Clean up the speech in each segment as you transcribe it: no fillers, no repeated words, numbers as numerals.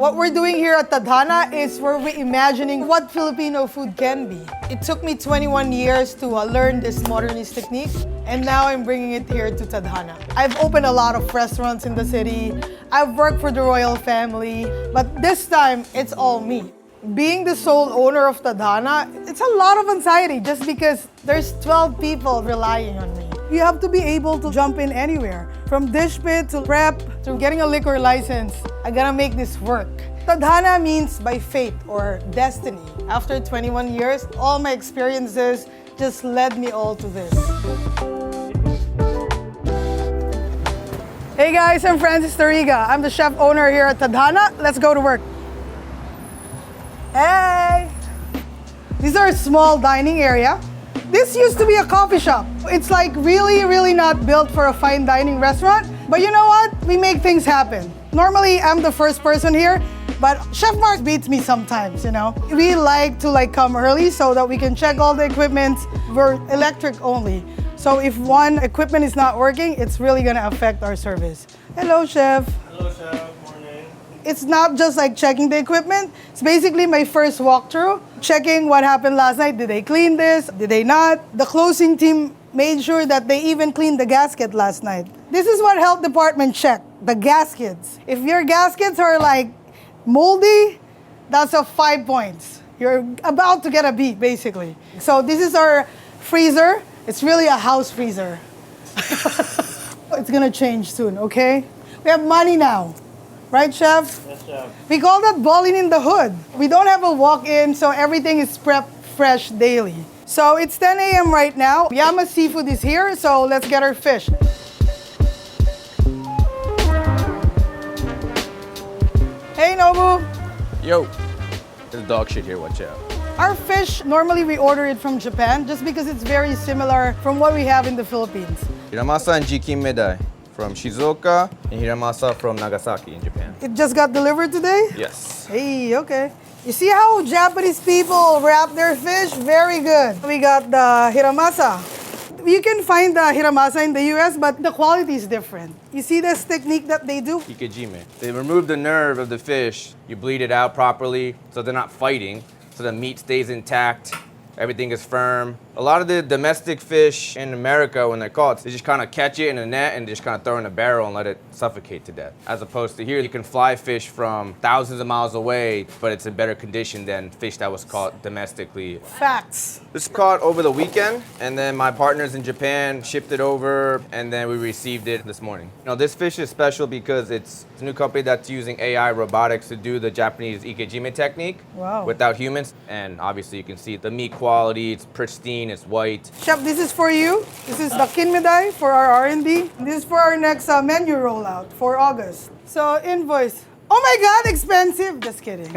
What we're doing here at Tadhana is we're reimagining what Filipino food can be. It took me 21 years to learn this modernist technique, and now I'm bringing it here to Tadhana. I've opened a lot of restaurants in the city. I've worked for the royal family, but this time it's all me. Being the sole owner of Tadhana, it's a lot of anxiety just because there's 12 people relying on me. You have to be able to jump in anywhere, from dish pit to prep to getting a liquor license. I gotta make this work. Tadhana means by fate or destiny. After 21 years, all my experiences just led me all to this. Hey guys, I'm Francis Tariga. I'm the chef owner here at Tadhana. Let's go to work. Hey! These are a small dining area. This used to be a coffee shop. It's like really not built for a fine dining restaurant. But you know what? We make things happen. Normally, I'm the first person here, but Chef Mark beats me sometimes, you know? We like to come early so that we can check all the equipment. We're electric only. So if one equipment is not working, it's really gonna affect our service. Hello, Chef. Hello, Chef. Morning. It's not just like checking the equipment. It's basically my first walkthrough, checking what happened last night. Did they clean this? Did they not? The closing team made sure that they even cleaned the gasket last night. This is what health department check, the gaskets. If your gaskets are like moldy, that's a 5 points. You're about to get a B, basically. So this is our freezer. It's really a house freezer. It's gonna change soon, okay? We have money now. Right, Chef? Yes, Chef. We call that balling in the hood. We don't have a walk-in, so everything is prepped fresh daily. So it's 10 a.m. right now. Yama Seafood is here, so let's get our fish. Hey, Nobu. Yo, there's dog shit here, watch out. Our fish, normally we order it from Japan just because it's very similar from what we have in the Philippines. Hiramasa and Jikin Medai from Shizuoka and Hiramasa from Nagasaki in Japan. It just got delivered today? Yes. Hey, okay. You see how Japanese people wrap their fish? Very good. We got the hiramasa. You can find the hiramasa in the US, but the quality is different. You see this technique that they do? Ikejime. They remove the nerve of the fish. You bleed it out properly so they're not fighting, so the meat stays intact. Everything is firm. A lot of the domestic fish in America, when they're caught, they just kind of catch it in a net and just kind of throw it in a barrel and let it suffocate to death. As opposed to here, you can fly fish from thousands of miles away, but it's in better condition than fish that was caught domestically. Facts. This was caught over the weekend, and then my partners in Japan shipped it over, and then we received it this morning. You know, this fish is special because it's a new company that's using AI robotics to do the Japanese ikejime technique without humans. And obviously, you can see the meat quality, it's pristine, it's white. Chef, this is for you. This is the kinmedai for our R&D. This is for our next menu rollout for August. So invoice. Oh my God, expensive. Just kidding.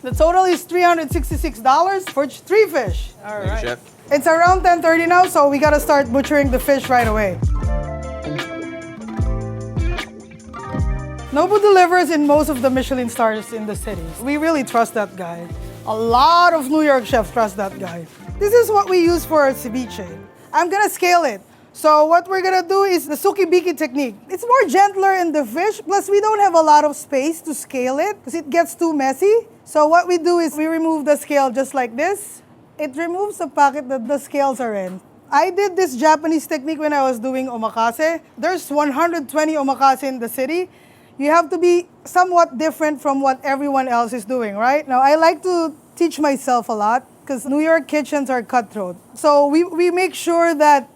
The total is $366 for 3 fish. All right. Thank you, Chef. It's around 10:30 now, so we gotta start butchering the fish right away. Nobu delivers in most of the Michelin stars in the city. We really trust that guy. A lot of New York chefs trust that guy. This is what we use for our ceviche. I'm gonna scale it. So what we're gonna do is the sukibiki technique. It's more gentler in the fish, plus we don't have a lot of space to scale it because it gets too messy. So what we do is we remove the scale just like this. It removes the pocket that the scales are in. I did this Japanese technique when I was doing omakase. There's 120 omakase in the city. You have to be somewhat different from what everyone else is doing, right? Now, I like to teach myself a lot because New York kitchens are cutthroat. So we make sure that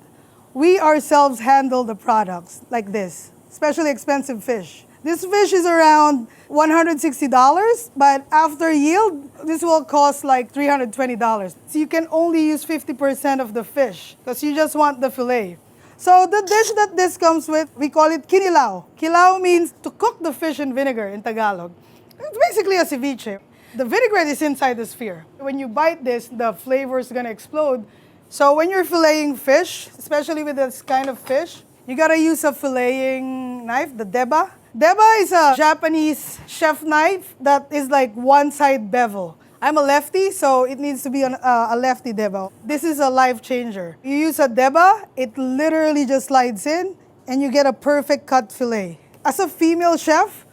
we ourselves handle the products like this, especially expensive fish. This fish is around $160, but after yield, this will cost like $320. So you can only use 50% of the fish because you just want the fillet. So the dish that this comes with, we call it kinilaw. Kilao means to cook the fish in vinegar in Tagalog. It's basically a ceviche. The vinaigrette is inside the sphere. When you bite this, the flavor is gonna explode. So when you're filleting fish, especially with this kind of fish, you gotta use a filleting knife, the deba. Deba is a Japanese chef knife that is like one side bevel. I'm a lefty, so it needs to be a lefty deba. This is a life changer. You use a deba, it literally just slides in, and you get a perfect cut fillet. As a female chef,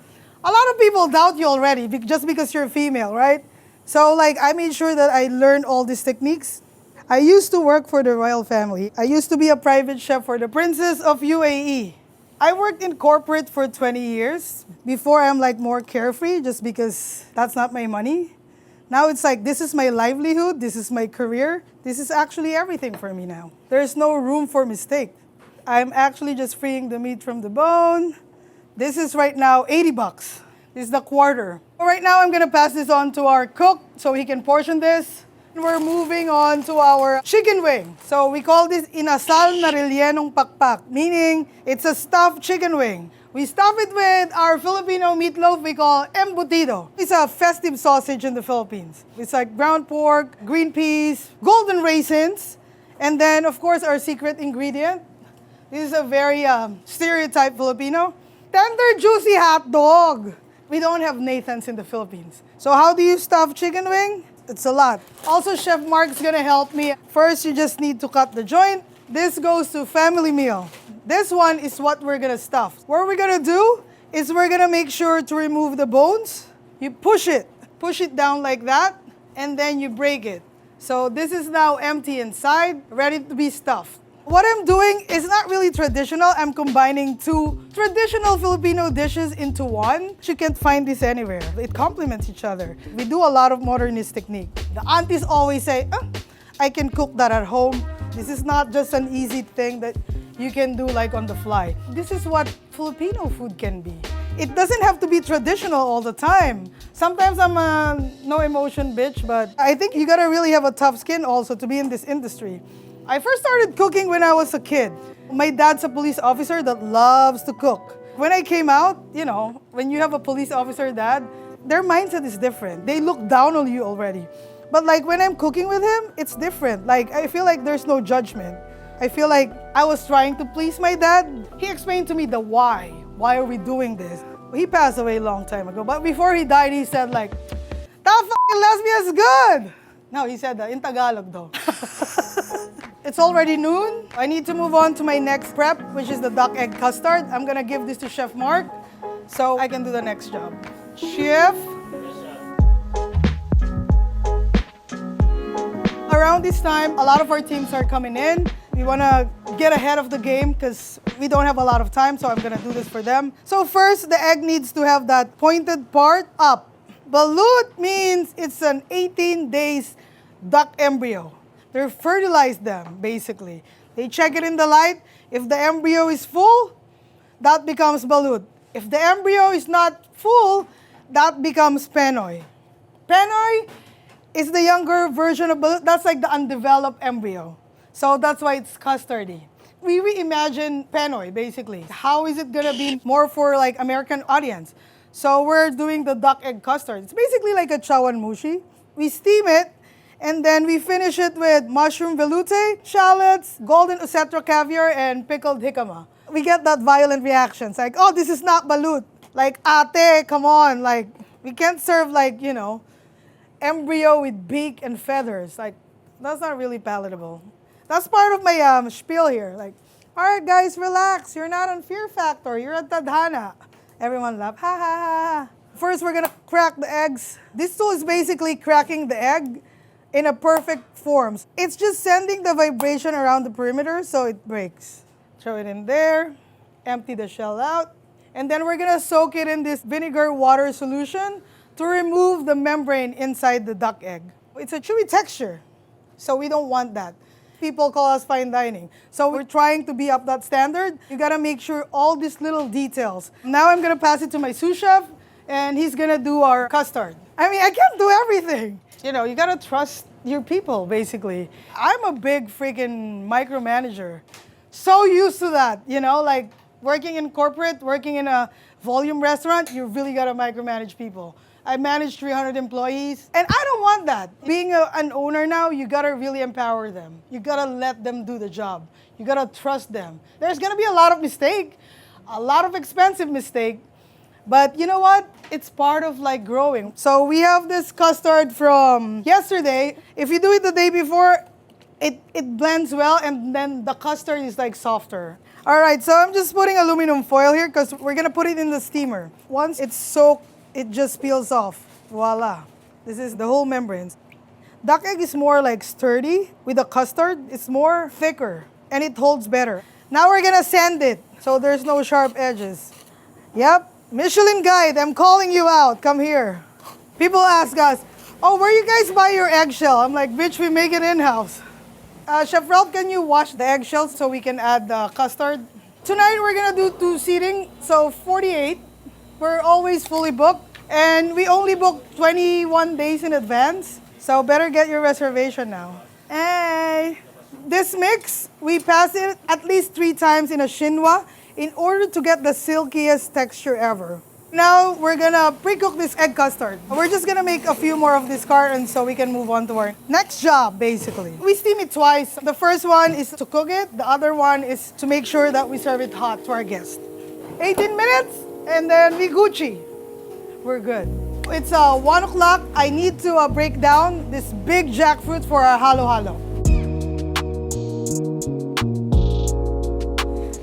A lot of people doubt you already just because you're female, right? So like I made sure that I learned all these techniques. I used to work for the royal family. I used to be a private chef for the Princess of UAE. I worked in corporate for 20 years. Before I'm like more carefree just because that's not my money. Now it's like this is my livelihood, this is my career. This is actually everything for me now. There's no room for mistake. I'm actually just freeing the meat from the bone. This is right now 80 bucks. This is the quarter. Right now I'm gonna pass this on to our cook so he can portion this. We're moving on to our chicken wing. So we call this inasal na rellenong pakpak, meaning it's a stuffed chicken wing. We stuff it with our Filipino meatloaf we call embutido. It's a festive sausage in the Philippines. It's like ground pork, green peas, golden raisins, and then of course our secret ingredient. This is a very stereotype Filipino. Tender, juicy hot dog. We don't have Nathans in the Philippines. So how do you stuff chicken wing? It's a lot. Also, Chef Mark's gonna help me. First, you just need to cut the joint. This goes to family meal. This one is what we're gonna stuff. What we're gonna do is we're gonna make sure to remove the bones. You push it down like that, and then you break it. So this is now empty inside, ready to be stuffed. What I'm doing is not really traditional. I'm combining two traditional Filipino dishes into one. You can't find this anywhere. It complements each other. We do a lot of modernist technique. The aunties always say, I can cook that at home. This is not just an easy thing that you can do like on the fly. This is what Filipino food can be. It doesn't have to be traditional all the time. Sometimes I'm a no emotion bitch, but I think you gotta really have a tough skin also to be in this industry. I first started cooking when I was a kid. My dad's a police officer that loves to cook. When I came out, when you have a police officer dad, their mindset is different. They look down on you already. But like when I'm cooking with him, it's different. Like I feel like there's no judgment. I feel like I was trying to please my dad. He explained to me the why. Why are we doing this? He passed away a long time ago. But before he died, he said like, that f***ing lesbian's good. No, he said that in Tagalog though. It's already noon. I need to move on to my next prep, which is the duck egg custard. I'm gonna give this to Chef Mark so I can do the next job. Chef? Around this time, a lot of our teams are coming in. We wanna get ahead of the game because we don't have a lot of time, so I'm gonna do this for them. So first, the egg needs to have that pointed part up. Balut means it's an 18 days duck embryo. They fertilize them, basically. They check it in the light. If the embryo is full, that becomes balut. If the embryo is not full, that becomes penoy. Penoy is the younger version of balut. That's like the undeveloped embryo. So that's why it's custardy. We reimagine penoy, basically. How is it gonna be more for like American audience? So we're doing the duck egg custard. It's basically like a chawan mushi. We steam it, and then we finish it with mushroom veloute, shallots, golden usetro caviar, and pickled jicama. We get that violent reactions, like, oh, this is not balut. Like, ate, come on. Like, we can't serve like, embryo with beak and feathers. Like, that's not really palatable. That's part of my spiel here. Like, all right, guys, relax. You're not on Fear Factor. You're at Tadhana. Everyone laugh, ha, ha, ha. First, we're gonna crack the eggs. This tool is basically cracking the egg in a perfect form. It's just sending the vibration around the perimeter so it breaks. Throw it in there, empty the shell out, and then we're gonna soak it in this vinegar water solution to remove the membrane inside the duck egg. It's a chewy texture, so we don't want that. People call us fine dining. So we're trying to be up that standard. You gotta make sure all these little details. Now I'm gonna pass it to my sous chef, and he's gonna do our custard. I mean, I can't do everything. You gotta trust your people, basically. I'm a big freaking micromanager. So used to that, like working in corporate, working in a volume restaurant, you really gotta micromanage people. I manage 300 employees, and I don't want that. Being an owner now, you gotta really empower them. You gotta let them do the job. You gotta trust them. There's gonna be a lot of mistake, a lot of expensive mistake, but you know what? It's part of like growing. So we have this custard from yesterday. If you do it the day before, It blends well, and then the custard is like softer. All right, so I'm just putting aluminum foil here because we're gonna put it in the steamer. Once it's soaked, it just peels off. Voila. This is the whole membranes. Duck egg is more like sturdy. With the custard, it's more thicker and it holds better. Now we're gonna sand it so there's no sharp edges. Yep, Michelin Guide, I'm calling you out. Come here. People ask us, oh, where you guys buy your eggshell? I'm like, bitch, we make it in-house. Chef Ralph, can you wash the eggshells so we can add the custard? Tonight we're gonna do 2 seating, so 48. We're always fully booked, and we only book 21 days in advance, so better get your reservation now. Hey, this mix, we pass it at least 3 times in a chinois in order to get the silkiest texture ever. Now we're gonna pre-cook this egg custard. We're just gonna make a few more of this carton so we can move on to our next job, basically. We steam it twice. The first one is to cook it. The other one is to make sure that we serve it hot to our guests. 18 minutes, and then we Gucci. We're good. It's 1 o'clock. I need to break down this big jackfruit for our halo-halo.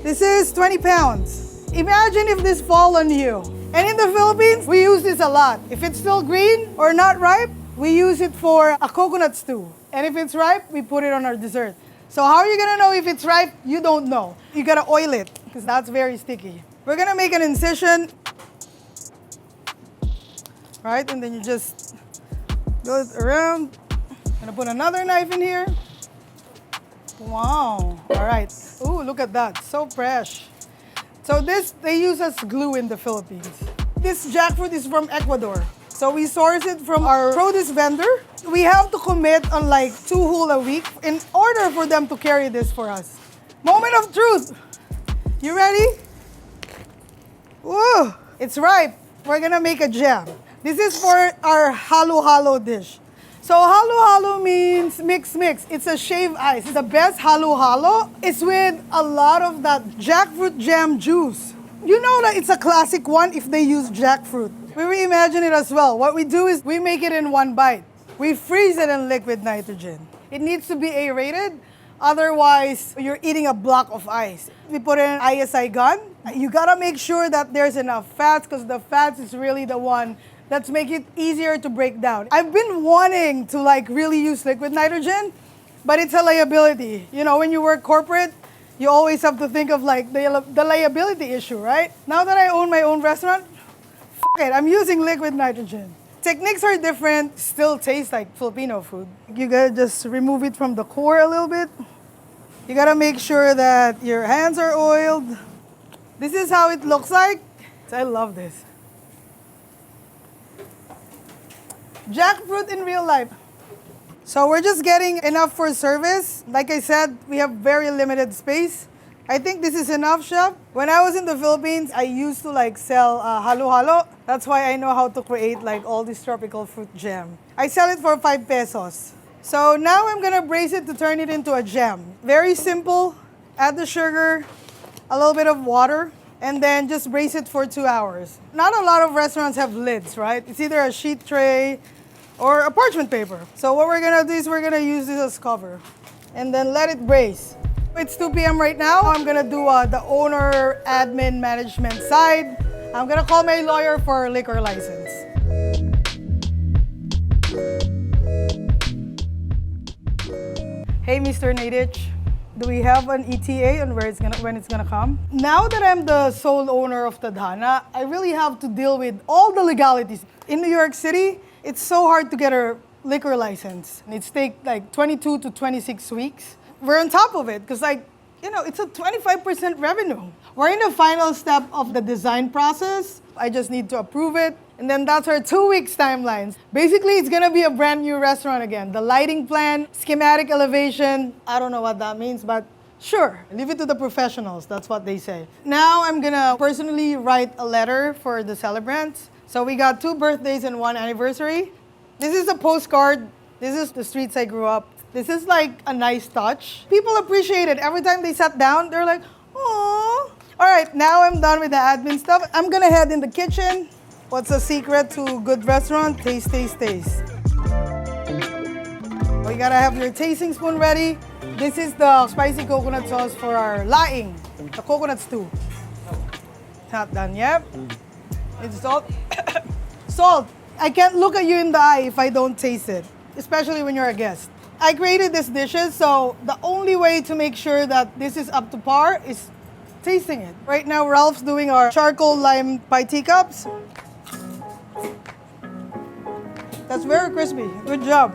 This is 20 pounds. Imagine if this fall on you. And in the Philippines, we use this a lot. If it's still green or not ripe, we use it for a coconut stew. And if it's ripe, we put it on our dessert. So how are you gonna know if it's ripe? You don't know. You gotta oil it, because that's very sticky. We're gonna make an incision. Right, and then you just go around. Gonna put another knife in here. Wow, all right. Ooh, look at that, so fresh. So this, they use as glue in the Philippines. This jackfruit is from Ecuador. So we source it from our produce vendor. We have to commit on like 2 hull a week in order for them to carry this for us. Moment of truth. You ready? Woo, it's ripe. We're gonna make a jam. This is for our halo-halo dish. So halo-halo means mix. It's a shaved ice. The best halo-halo is with a lot of that jackfruit jam juice. You know that it's a classic one if they use jackfruit. We reimagine it as well. What we do is we make it in 1 bite. We freeze it in liquid nitrogen. It needs to be aerated, otherwise you're eating a block of ice. We put in an ISI gun. You gotta make sure that there's enough fats, because the fats is really the one that's make it easier to break down. I've been wanting to like really use liquid nitrogen, but it's a liability. You know, when you work corporate, you always have to think of like the liability issue, right? Now that I own my own restaurant, it, I'm using liquid nitrogen. Techniques are different, still tastes like Filipino food. You gotta just remove it from the core a little bit. You gotta make sure that your hands are oiled. This is how it looks like. I love this. Jackfruit in real life. So we're just getting enough for service. Like I said, we have very limited space. I think this is enough, Chef. When I was in the Philippines, I used to like sell halo-halo. That's why I know how to create like all this tropical fruit jam. I sell it for 5 pesos. So now I'm gonna braise it to turn it into a jam. Very simple. Add the sugar, a little bit of water, and then just braise it for 2 hours. Not a lot of restaurants have lids, right? It's either a sheet tray or a parchment paper. So what we're gonna do is we're gonna use this as cover and then let it braise. It's 2 p.m. right now. I'm gonna do the owner, admin, management side. I'm gonna call my lawyer for a liquor license. Hey, Mr. Nadich. Do we have an ETA on when it's gonna come? Now that I'm the sole owner of Tadhana, I really have to deal with all the legalities. In New York City, it's so hard to get a liquor license. It's take like 22 to 26 weeks. We're on top of it because it's a 25% revenue. We're in the final step of the design process. I just need to approve it. And then that's our 2 weeks timelines. Basically, it's gonna be a brand new restaurant again. The lighting plan, schematic elevation, I don't know what that means, but sure, leave it to the professionals. That's what they say. Now I'm gonna personally write a letter for the celebrants. So we got 2 birthdays and 1 anniversary. This is a postcard. This is the streets I grew up. This is like a nice touch. People appreciate it. Every time they sat down, they're like, "Aww." All right, now I'm done with the admin stuff. I'm gonna head in the kitchen. What's the secret to good restaurant? Taste, taste, taste. You gotta have your tasting spoon ready. This is the spicy coconut sauce for our laing, the coconut stew. It's not done yet. It's salt. Salt. I can't look at you in the eye if I don't taste it, especially when you're a guest. I created these dishes, so the only way to make sure that this is up to par is tasting it. Right now, Ralph's doing our charcoal lime pie teacups. That's very crispy. Good job.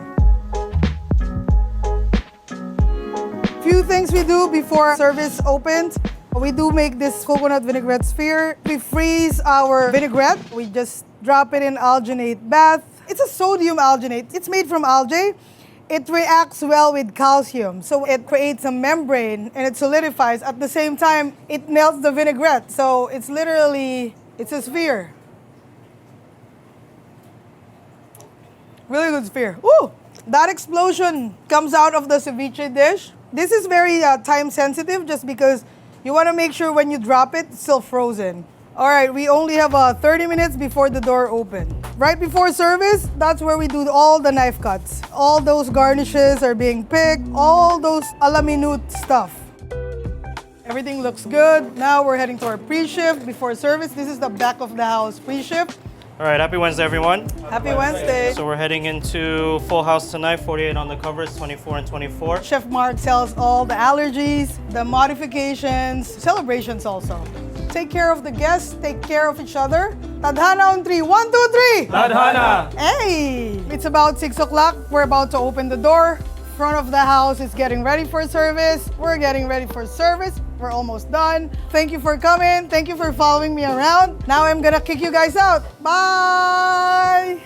Few things we do before service opens. We do make this coconut vinaigrette sphere. We freeze our vinaigrette. We just drop it in alginate bath. It's a sodium alginate. It's made from algae. It reacts well with calcium, so it creates a membrane and it solidifies. At the same time, it melts the vinaigrette, so it's a sphere. Really good sphere. Ooh, that explosion comes out of the ceviche dish. This is very time sensitive just because you want to make sure when you drop it, it's still frozen. All right, we only have 30 minutes before the door opens. Right before service, that's where we do all the knife cuts. All those garnishes are being picked, all those a la minute stuff. Everything looks good. Now we're heading to our pre-shift before service. This is the back of the house pre-shift. All right, happy Wednesday, everyone. Happy Wednesday. So we're heading into Full House tonight, 48 on the covers, 24 and 24. Chef Mark sells all the allergies, the modifications, celebrations also. Take care of the guests, take care of each other. Tadhana on 3. 1, 2, 3. Tadhana! Hey! It's about 6 o'clock. We're about to open the door. Front of the house is getting ready for service. We're getting ready for service. We're almost done. Thank you for coming. Thank you for following me around. Now I'm gonna kick you guys out. Bye!